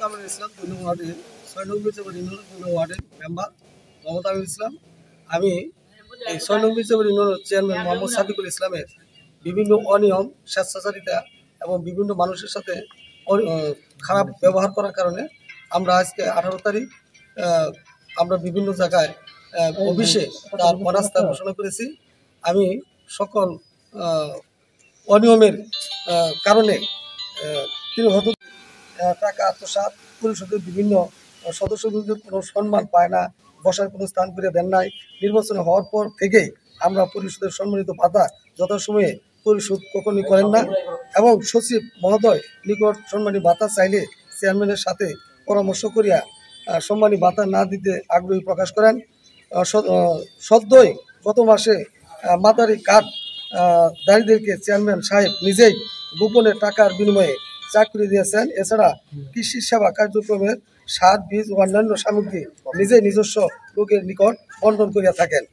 আমিনুল ইসলাম ২ নং ওয়ার্ডের ৬ নং মির্জাপুর ইউনিয়ন ২ নং ওয়ার্ডের মেম্বার মোহাম্মদ আমিনুল ইসলাম। আমি এই ৬ নং মির্জাপুর ইউনিয়নের চেয়ারম্যান মোহাম্মদ সাদিকুল ইসলামের বিভিন্ন অনিয়ম, স্বেচ্ছাচারিতা এবং বিভিন্ন মানুষের সাথে খারাপ ব্যবহার করার কারণে আমরা আজকে ১৮ তারিখ আমরা বিভিন্ন জায়গায় অফিসে তার অনাস্থা ঘোষণা করেছি। আমি সকল অনিয়মের কারণে তিনি হয়তো টাকা আত্মসাৎ, পরিষদের বিভিন্ন সদস্যদের কোনো সম্মান পায় না, বসার কোনো স্থান করে দেন নাই। নির্বাচন হওয়ার পর থেকেই আমরা পরিষদের সম্মানিত ভাতা যথাসময়ে পরিশোধ কখনই করেন না এবং সচিব মহোদয় নিকট সম্মানী ভাতা চাইলে চেয়ারম্যানের সাথে পরামর্শ করিয়া সম্মানী ভাতা না দিতে আগ্রহী প্রকাশ করেন। সদ্যই গত মাসে মাদারি কার্ড দারিদেরকে চেয়ারম্যান সাহেব নিজেই গোপনে টাকার বিনিময়ে চাকরি দিয়েছেন। এছাড়া কৃষি সেবা কার্যক্রমের সার, বীজ ও অন্যান্য সামগ্রী নিজেই নিজস্ব লোকের নিকট বন্টন করিয়া থাকেন।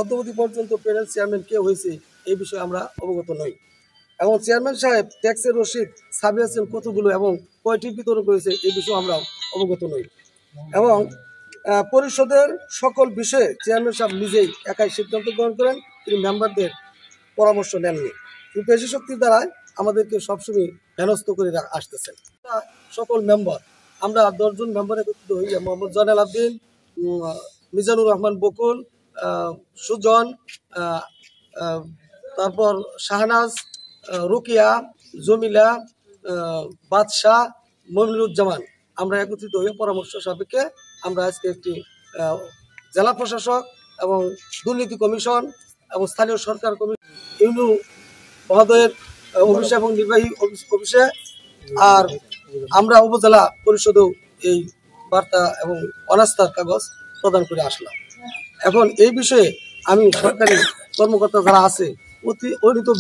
অদ্যাবধি পর্যন্ত প্যানেল চেয়ারম্যান কে হয়েছে এই বিষয়ে আমরা অবগত নই এবং চেয়ারম্যান সাহেব ট্যাক্সের রসিদ ছাপিয়েছেন কতগুলো এবং কয়টি বিতরণ করেছে এই বিষয়ে আমরা অবগত নই এবং পরিষদের সকল বিষয়ে চেয়ারম্যান সাহেব নিজেই একাই সিদ্ধান্ত গ্রহণ করেন, তিনি মেম্বারদের পরামর্শ নেননি। কিন্তু পেশি শক্তির দ্বারাই আমাদেরকে সবসময় হেনস্থ করে আসতেছেন। সকল মেম্বার আমরা ১০ জন মেম্বার একত্রিত হইয়া মোহাম্মদ জয়নাল আবদিন, মিজানুর রহমান বকুল, সুজন, তারপর শাহনাজ, রুকিয়া, জমিলা, বাদশাহ, মমিনুজ্জামান আমরা একত্রিত হয়ে পরামর্শ সাপেক্ষে আমরা আজকে একটি জেলা প্রশাসক এবং দুর্নীতি কমিশন এবং স্থানীয় সরকার কমিশন ইউনিয়ন মহোদয়ের অফিসে এবং নির্বাহী অফিসে আর আমরা উপজেলা পরিষদেও এই বার্তা এবং অনাস্থার কাগজ প্রদান করে আসলাম। এখন এই বিষয়ে আমি সরকারি কর্মকর্তা যারা আছে অতি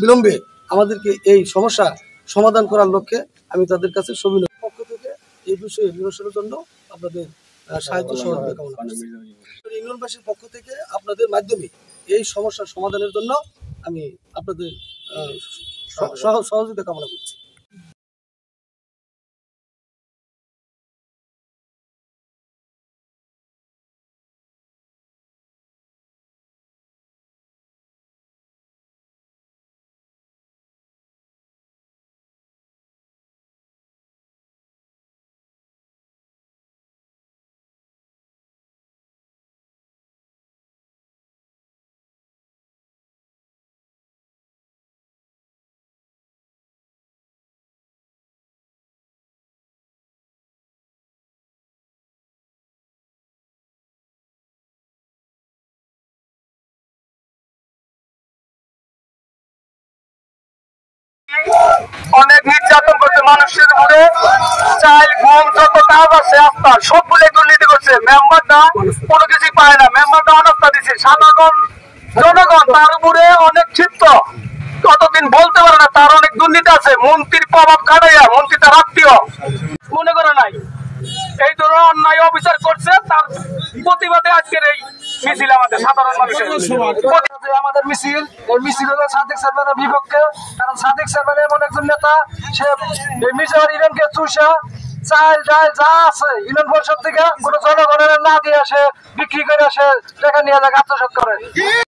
বিলম্বে আমাদেরকে এই সমস্যা সমাধান করার লক্ষ্যে আমি তাদের কাছে সবিনয় পক্ষ থেকে এই বিষয়ে নিরসনের জন্য আপনাদের সাহায্য সহযোগিতা কামনা করছি। ইউনিয়নবাসীর পক্ষ থেকে আপনাদের মাধ্যমে এই সমস্যার সমাধানের জন্য আমি আপনাদের সহযোগিতা কামনা করছি। অনেক নির্যাতন করছে মানুষের উপরে, চাল গম যত কাজ আছে আপনার সবগুলো দুর্নীতি করছে। মেম্বারটা কোনো কিছু পায় না, মেম্বারটা অনাস্থা দিচ্ছে। সাধারণ জনগণ তার উপরে অনেক ক্ষিপ্ত, কতদিন বলতে পারে না, তার অনেক দুর্নীতি আছে। মন্ত্রীর প্রভাব খাটাইয়া, মন্ত্রী তার আত্মীয় মনে করে নাই, এই ধরনের অন্যায় অবিচার করছে। তার প্রতিবাদে আজকের এই মিছিল আমাদের সাধারণ মানুষের আমাদের মিছিল। এই মিছিল হলো সাদিক সারমানের বিপক্ষে, কারণ সাদিক সারমান এমন একজন নেতা, সে এই মির্জাপুর ইউনিয়নকে চুষা চাল ডাল যা আছে ইউনিয়ন পরিষদ থেকে কোনো জনগণের না দিয়ে সে বিক্রি করে সে টাকা নিয়ে আত্মসাৎ করে।